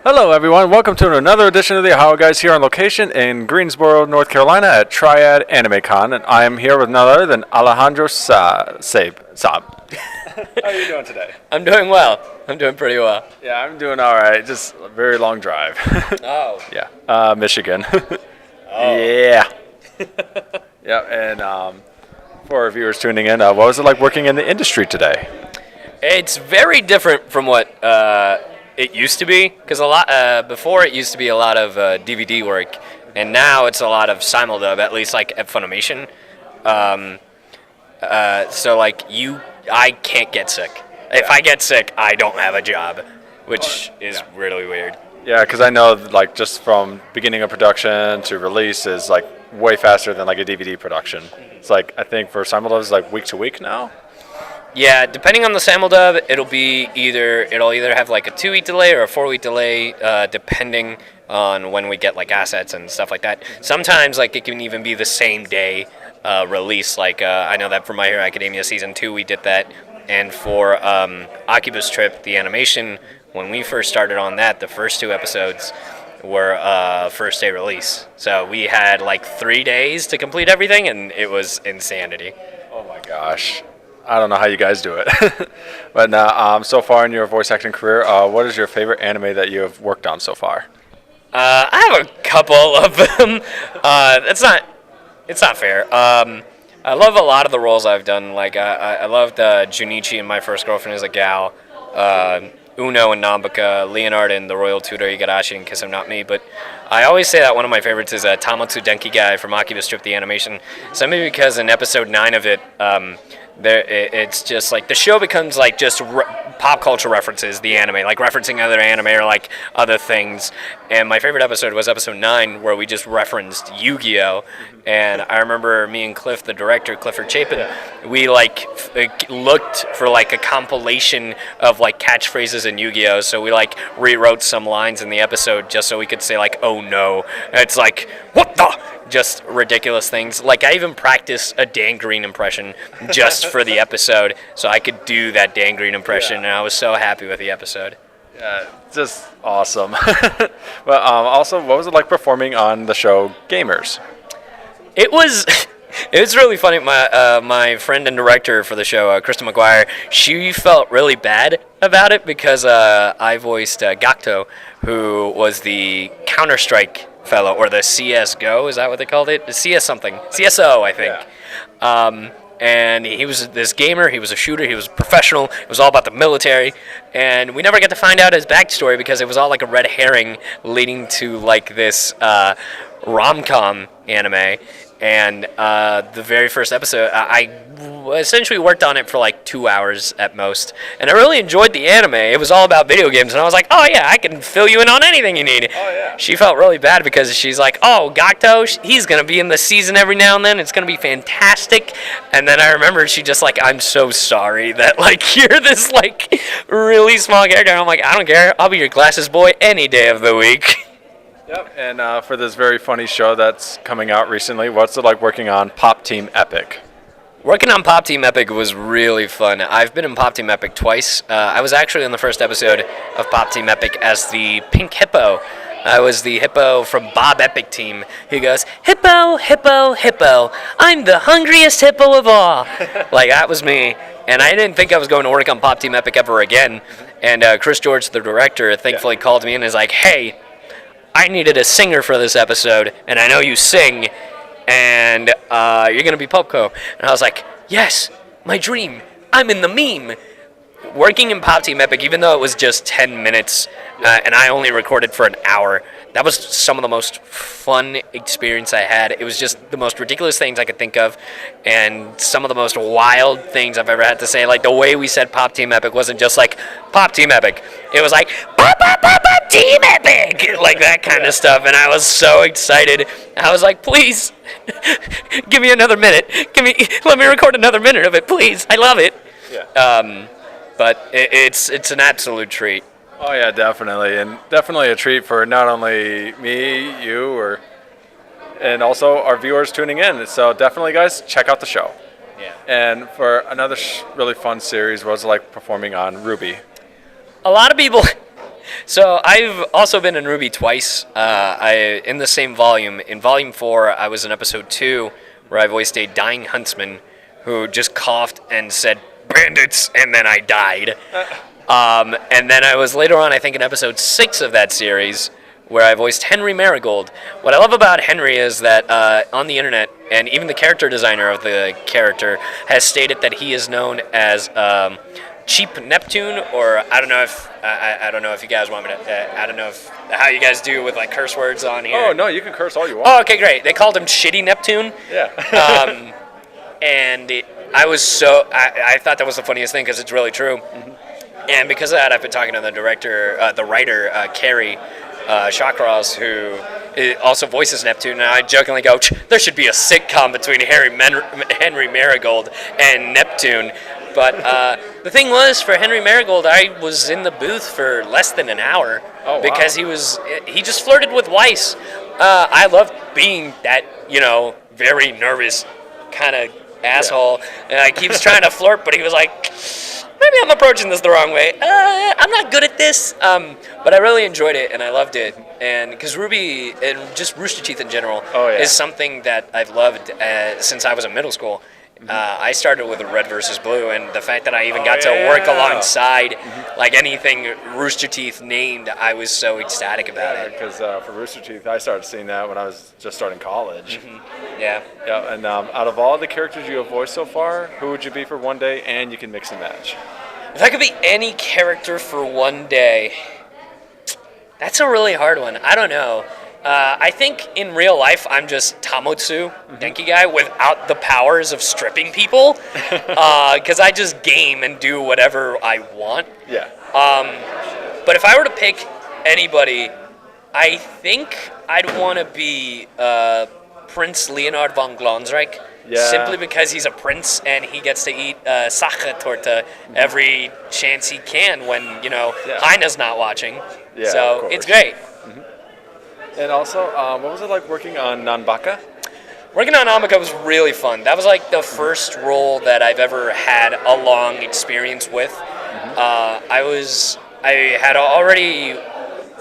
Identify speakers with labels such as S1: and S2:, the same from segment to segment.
S1: Hello, everyone. Welcome to another edition of the Ohio Guys here on location in Greensboro, North Carolina at Triad Anime Con, and I am here with none other than Alejandro Saab. How are you doing today?
S2: I'm doing well. I'm doing pretty well.
S1: Yeah, I'm doing all right. Just a very long drive.
S2: Oh.
S1: Yeah, Michigan.
S2: Oh.
S1: Yeah. Yeah, and for our viewers tuning in, what was it like working in the industry today?
S2: It's very different from what it used to be, because before it used to be a lot of DVD work, and now it's a lot of simuldub, at least like at Funimation. So like I can't get sick. If I get sick, I don't have a job, which is really weird.
S1: Yeah, because I know like just from beginning of production to release is like way faster than like a DVD production. It's like I think for simuldub it's like week to week now.
S2: Yeah, depending on the simuldub, it'll either have like a 2-week delay or a 4-week delay, depending on when we get like assets and stuff like that. Sometimes like it can even be the same day release. Like I know that for My Hero Academia Season 2 we did that, and for Octopus Trip, the animation, when we first started on that, the first 2 episodes were first day release. So we had like 3 days to complete everything, and it was insanity.
S1: Oh my gosh. I don't know how you guys do it. But so far in your voice acting career, what is your favorite anime that you have worked on so far?
S2: I have a couple of them. It's not fair. I love a lot of the roles I've done. Like I loved Junichi in My First Girlfriend as a Gal, Uno and Nanbaka, Leonard in The Royal Tutor Igarashi and Kiss Him Not Me. But I always say that one of my favorites is Tamatsu Denki Guy from Octopus Trip the animation. Simply because in episode 9 of it, it's just like the show becomes like just pop culture references, the anime, like referencing other anime or like other things. And my favorite episode was episode 9, where we just referenced Yu-Gi-Oh! And I remember me and Cliff, the director, Clifford Chapin, we like looked for like a compilation of like catchphrases in Yu-Gi-Oh! So we like rewrote some lines in the episode just so we could say like, oh no. And it's like, what the? Just ridiculous things. Like I even practiced a Dan Green impression just for the episode, so I could do that Dan Green impression, and I was so happy with the episode.
S1: Yeah, just awesome. But also, what was it like performing on the show Gamers?
S2: It was really funny. My friend and director for the show, Krista McGuire, she felt really bad about it because I voiced Gakto, who was the Counter-Strike fellow, or the CSGO, is that what they called it? The CS something. CSO, I think. Yeah. And he was this gamer, he was a shooter, he was professional, it was all about the military, and we never got to find out his backstory because it was all like a red herring leading to like this rom-com anime. And the very first episode, I essentially worked on it for like 2 hours at most, and I really enjoyed the anime. It was all about video games, and I was like, oh yeah, I can fill you in on anything you need.
S1: Oh yeah.
S2: She felt really bad because she's like, oh, Gakto, he's going to be in the season every now and then, it's going to be fantastic. And then I remember she just like, I'm so sorry that like you're this like really small character. And I'm like, I don't care, I'll be your glasses boy any day of the week.
S1: Yep, and for this very funny show that's coming out recently, what's it like working on Pop Team Epic?
S2: Working on Pop Team Epic was really fun. I've been in Pop Team Epic twice. I was actually in the first episode of Pop Team Epic as the pink hippo. I was the hippo from Bob Epic Team. He goes, hippo, hippo, hippo, I'm the hungriest hippo of all. Like, that was me. And I didn't think I was going to work on Pop Team Epic ever again. And Chris George, the director, thankfully called me and is like, hey, I needed a singer for this episode, and I know you sing, and you're going to be Popco. And I was like, yes, my dream. I'm in the meme. Working in Pop Team Epic, even though it was just 10 minutes, and I only recorded for an hour, that was some of the most fun experience I had. It was just the most ridiculous things I could think of, and some of the most wild things I've ever had to say. Like, the way we said Pop Team Epic wasn't just like, Pop Team Epic. It was like, Pop, Pop, Pop, Pop Team Epic! Like, that kind of stuff, and I was so excited. I was like, please, give me another minute. Let me record another minute of it, please. I love it.
S1: Yeah.
S2: But it's an absolute treat.
S1: Oh yeah, definitely, and definitely a treat for not only me, you, and also our viewers tuning in. So definitely, guys, check out the show.
S2: Yeah.
S1: And for another really fun series was like performing on Ruby.
S2: A lot of people So I've also been in RWBY twice. In the same volume. In Volume 4, I was in Episode 2, where I voiced a dying huntsman who just coughed and said, "Bandits," and then I died. And then I was later on, I think, in Episode 6 of that series, where I voiced Henry Marigold. What I love about Henry is that on the internet, and even the character designer of the character has stated that he is known as Cheap Neptune, or I don't know if you guys want me to. I don't know how you guys do with like curse words on here.
S1: Oh no, you can curse all you want.
S2: Oh, okay, great. They called him Shitty Neptune.
S1: Yeah.
S2: And I thought that was the funniest thing because it's really true. Mm-hmm. And because of that, I've been talking to the writer, Carrie Shawcross, who also voices Neptune, and I jokingly go, there should be a sitcom between Henry Marigold and Neptune. But the thing was, for Henry Marigold, I was in the booth for less than an hour because he just flirted with Weiss. I loved being that, very nervous kind of asshole. And he keeps trying to flirt, but he was like, maybe I'm approaching this the wrong way. I'm not good at this. But I really enjoyed it, and I loved it. And because RWBY, and just Rooster Teeth in general, is something that I've loved since I was in middle school. I started with Red versus Blue, and the fact that I even got to work alongside like anything Rooster Teeth named, I was so ecstatic about it.
S1: Because for Rooster Teeth, I started seeing that when I was just starting college.
S2: Yeah.
S1: Yeah, and out of all the characters you have voiced so far, who would you be for one day? And you can mix and match.
S2: If I could be any character for one day, that's a really hard one. I don't know. I think in real life, I'm just Tamotsu, Denki guy, without the powers of stripping people, because I just game and do whatever I want.
S1: Yeah.
S2: But if I were to pick anybody, I think I'd want to be Prince Leonard von Glonsreich.
S1: Yeah.
S2: Simply because he's a prince and he gets to eat Sacha torta every chance he can when, Heine's not watching.
S1: Yeah,
S2: so it's great.
S1: And also, what was it like working on Nanbaka?
S2: Working on Nanbaka was really fun. That was like the first role that I've ever had a long experience with. I had already,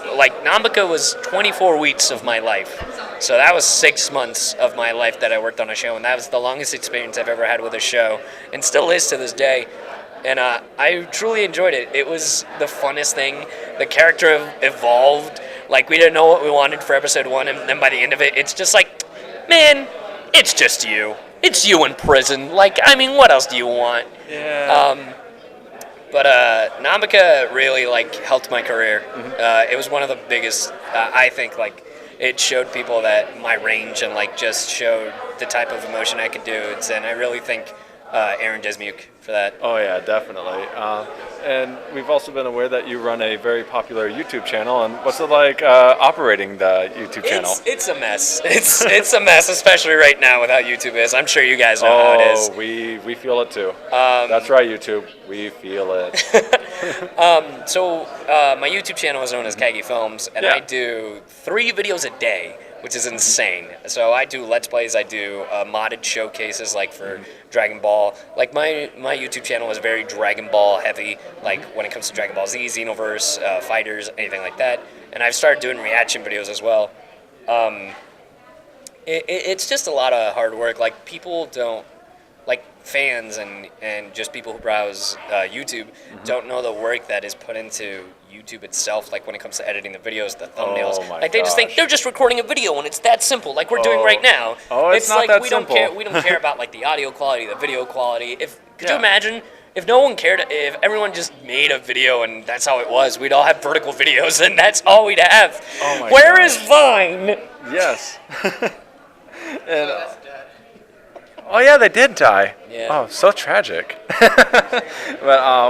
S2: Nanbaka was 24 weeks of my life. So that was 6 months of my life that I worked on a show, and that was the longest experience I've ever had with a show, and still is to this day. And I truly enjoyed it. It was the funnest thing. The character evolved. We didn't know what we wanted for episode 1, and then by the end of it, it's just like, man, it's just you. It's you in prison. What else do you want?
S1: Yeah.
S2: But Nanbaka really, helped my career. It was one of the biggest, I think, it showed people that my range and, just showed the type of emotion I could do. And I really think Aaron Desmuke for that.
S1: Oh, yeah, definitely. And we've also been aware that you run a very popular YouTube channel. And what's it like operating the YouTube channel?
S2: It's a mess. It's a mess, especially right now with how YouTube is. I'm sure you guys know how it is.
S1: Oh, we feel it too. That's right, YouTube. We feel it.
S2: So my YouTube channel is known as Kagi Films, and I do 3 videos a day, which is insane. So I do Let's Plays, I do modded showcases for Dragon Ball. My YouTube channel is very Dragon Ball heavy, when it comes to Dragon Ball Z, Xenoverse, Fighters, anything like that. And I've started doing reaction videos as well. It's just a lot of hard work. People don't, fans and just people who browse YouTube don't know the work that is put into YouTube itself, when it comes to editing the videos, the thumbnails. They just think they're just recording a video and it's that simple, we're doing right now.
S1: Oh, it's not that simple.
S2: We don't care about the audio quality, the video quality. Could you imagine if no one cared, if everyone just made a video and that's how it was, we'd all have vertical videos and that's all we'd have.
S1: Oh my
S2: Where is Vine?
S1: Yes. And, oh yeah, they did die.
S2: Yeah.
S1: Oh, so tragic. But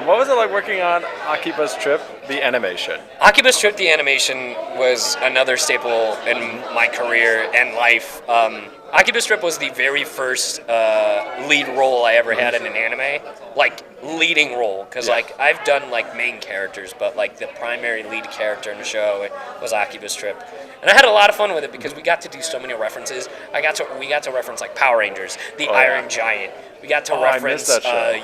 S1: what was it like working on Akiba's Trip, the animation?
S2: Akiba's Trip, the animation, was another staple in my career and life. Akiba's Trip was the very first lead role I ever had in an anime. Leading role. Because, I've done, main characters, but, the primary lead character in the show was Akiba's Trip. And I had a lot of fun with it because we got to do so many references. We got to reference, Power Rangers, the Iron Giant. We got to reference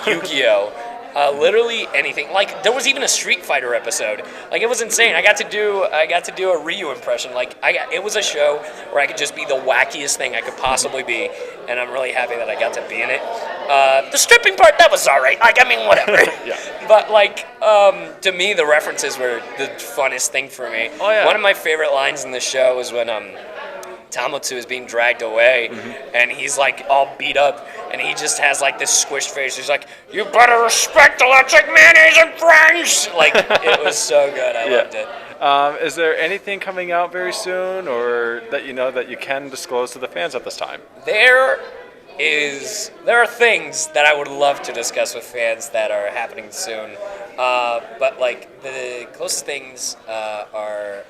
S2: Yu-Gi-Oh! Literally anything. Like there was even a Street Fighter episode. Like it was insane. I got to do a Ryu impression. Like it was a show where I could just be the wackiest thing I could possibly be, and I'm really happy that I got to be in it. The stripping part, that was all right. Like I mean, whatever.
S1: Yeah.
S2: But like to me, the references were the funnest thing for me.
S1: Oh, yeah.
S2: One of my favorite lines in the show was when Tamotsu is being dragged away, and he's like all beat up, and he just has like this squished face. He's like, "You better respect electric mayonnaise and friends." Like it was so good. I loved it.
S1: Is there anything coming out very soon, or that you know that you can disclose to the fans at this time?
S2: There are things that I would love to discuss with fans that are happening soon, but like the closest things are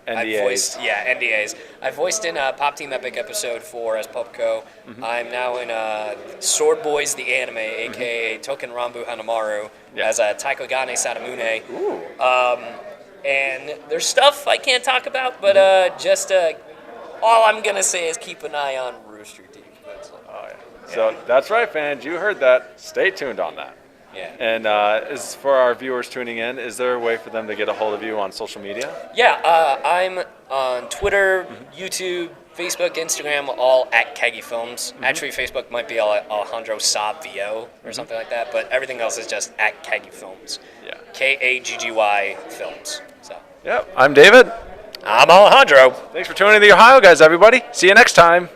S1: NDAs.
S2: NDAs. I voiced in a Pop Team Epic episode 4 as Pupko. I'm now in Sword Boys the anime, aka Token Rambu Hanamaru, as Taiko Gane Sadamune.
S1: Ooh.
S2: And there's stuff I can't talk about, but all I'm gonna say is keep an eye on RoosterTeeth.
S1: Oh, yeah. So that's right, fans. You heard that. Stay tuned on that.
S2: Yeah.
S1: And as for our viewers tuning in, is there a way for them to get a hold of you on social media?
S2: Yeah, I'm on Twitter, YouTube, Facebook, Instagram, all at Keggy Films. Actually, Facebook might be Alejandro Saab VO or something like that, but everything else is just at Keggy Films.
S1: Yeah.
S2: Kaggyi Films. So.
S1: Yep. I'm David.
S2: I'm Alejandro.
S1: Thanks for tuning in to the Ohio guys, everybody. See you next time.